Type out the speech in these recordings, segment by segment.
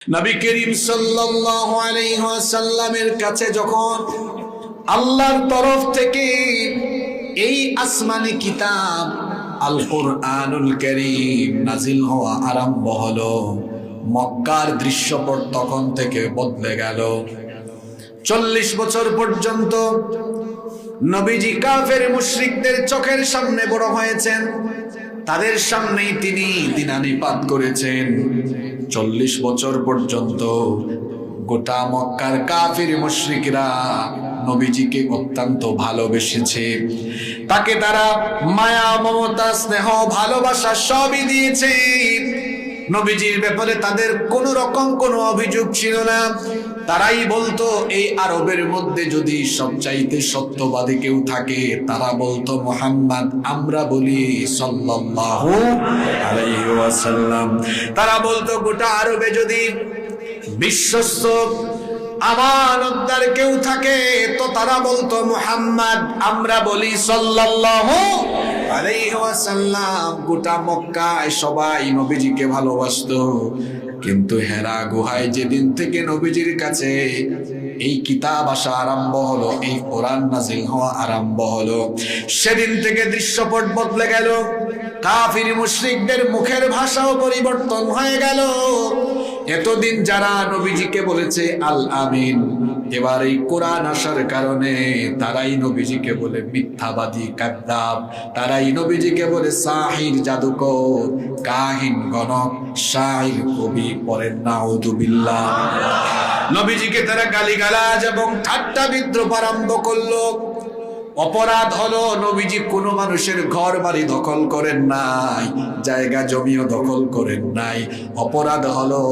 নবী করিম সাল্লাল্লাহু আলাইহি ওয়াসাল্লামের কাছে যখন আল্লাহর তরফ থেকে এই আসমানি কিতাব আল কুরআনুল কারীম নাজিল হওয়া আরম্ভ হলো, মক্কার দৃশ্যপট তখন থেকে বদলে গেল। 40 বছর পর্যন্ত নবীজি কাফের মুশরিকদের চোখের সামনে বড় হয়েছেন, তাদের সামনেই তিনি দিনানিপাত করেছেন। 40 বছর পর্যন্ত গোটা মক্কার কাফির মুশরিকরা নবীজিকে অত্যন্ত ভালোবেসেছে, তাকে তারা মায়া মমতা স্নেহ ভালোবাসা সবই দিয়েছে। নবীজির ব্যাপারে তাদের কোনো রকম কোনো অভিযোগ ছিল না। তারাই বলতো এই আরবের মধ্যে যদি সবচাইতে সত্যবাদী কেউ থাকে তারা বলতো মুহাম্মদ, আমরা বলি সাল্লাল্লাহু আলাইহি ওয়াসাল্লাম। তারা বলতো গোটা আরবে যদি বিশ্বস্ত আমানতদার কেউ থাকে তো তারা বলতো মুহাম্মদ, আমরা বলি সাল্লাল্লাহু আলাইহি ওয়াসাল্লাম। গোটা মক্কায় সবাই নবীজিকে ভালোবাসতো, কিন্তু হেরা গুহায় যেদিন থেকে নবীজির কাছে এই কিতাব আসা আরম্ভ হলো, এই কোরআন নাজিল হওয়া আরম্ভ হলো, সেদিন থেকে দৃশ্যপট বদলে গেল। কাফির মুশরিকদের মুখের ভাষাও পরিবর্তন হয়ে গেল। এতদিন যারা নবীজিকে বলেছে আল আমিন, এবার এই কোরআন আসার কারণে তারাই নবীজিকে বলে মিথ্যাবাদী কাযযাব, তারাই নবীজিকে বলে সাহির জাদুকর, কাহিন গণক, শাইর কবি, পড়েন নাউযুবিল্লাহ। নবীজিকে তারা গালিগালাজ এবং ঠাট্টা বিদ্রুপ আরম্ভ করলো। অপরাধ হলো নবীজি কোনো মানুষের ঘর বাড়ি দখল করেন নাই, জায়গা জমিও দখল করেন নাই। অপরাধ হলো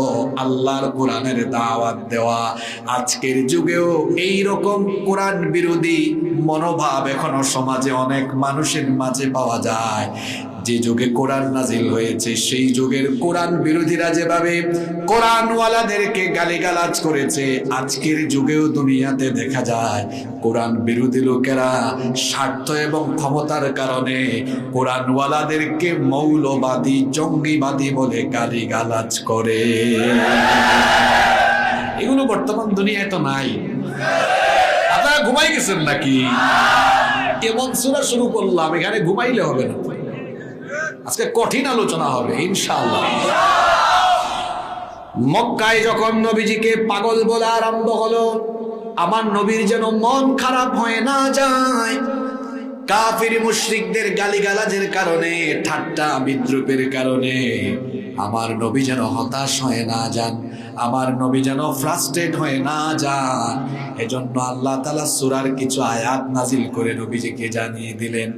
আল্লাহর কোরআনের দাওয়াত দেওয়া। আজকের যুগেও এই রকম কোরআন বিরোধী মনোভাব এখনো সমাজে অনেক মানুষের মাঝে পাওয়া যায়। যে যুগে কোরআন নাজিল হয়েছে সেই যুগের কোরআন বিরোধীরা যেভাবে কোরআনওয়ালাদেরকে গালিগালাজ করেছে, আজকের যুগেও দুনিয়াতে দেখা যায় কোরআন বিরোধী লোকেরা স্বার্থ এবং ক্ষমতার কারণে কোরআনওয়ালাদেরকে মৌলবাদী, জঙ্গিবাদী বলে গালিগালাজ করে। এগুলো বর্তমান দুনিয়ায় তো নাই। আপনারা ঘুমাই গেছেন নাকি? এমন সূরা শুরু করলাম, এখানে ঘুমাইলে হবে না। আজকে কঠিন আলোচনা হবে ইনশাআল্লাহ। মক্কায় যখন নবীজিকে পাগল বলা আরম্ভ হলো, আমার নবীর যেন মন খারাপ হয়ে না যায়। কাফির মুশরিকদের গালিগালাজের কারণে, ঠাট্টা বিদ্রুপের কারণে আমার নবী যেন হতাশ হয়ে না যান, আমার নবী যেন ফ্রাস্ট্রেট হয়ে না যান। এজন্য আল্লাহ তাআলা সূরার কিছু আয়াত নাজিল করে নবীজিকে জানিয়ে দিলেন,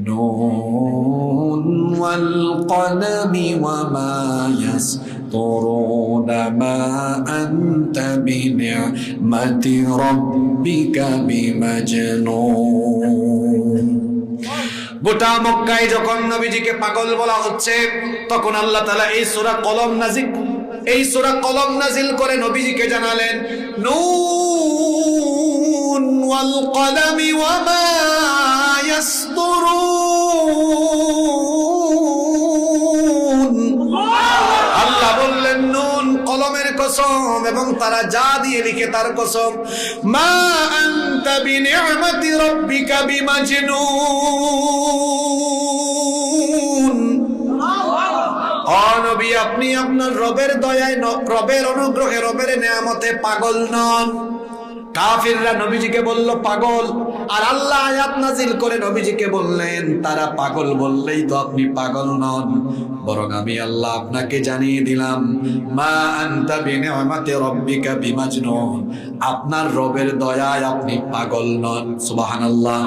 নুন ওয়াল কলমি ওয়া মা ইয়াসতুরুন মা আনতা বিনি'মাতি রাব্বিকা বিমাজনুন। গোটা মক্কায় যখন নবীজিকে পাগল বলা হচ্ছে, তখন আল্লাহ তাআলা এই সূরা কলম নাজিল করে নবীজিকে জানালেন, নুন ওয়াল কলমি ওয়া মা ইয়াসতুরুন। আল্লাহ বললেন নুন, কলমের কসম, এবং তারা যা দিয়ে লিখে তার কসম। মা আনতা বিনি'মাতি রাব্বিকা বিমাজনুন। ও নবী, আপনি আপনার রবের দয়ায়, রবের অনুগ্রহে, রবের নেয়ামতে পাগল নন। কাফিররা নবীজিকে বলল পাগল, আর আল্লাহ আয়াত নাজিল করে নবীজিকে বললেন তারা পাগল বললেই তো আপনি পাগল নন, বরং আমি আল্লাহ আপনাকে জানিয়ে দিলাম মা আনতা বিনি'মাতি রাব্বিকা বিমাজনুন, আপনার রবের দয়ায় আপনি পাগল নন। সুবহানাল্লাহ।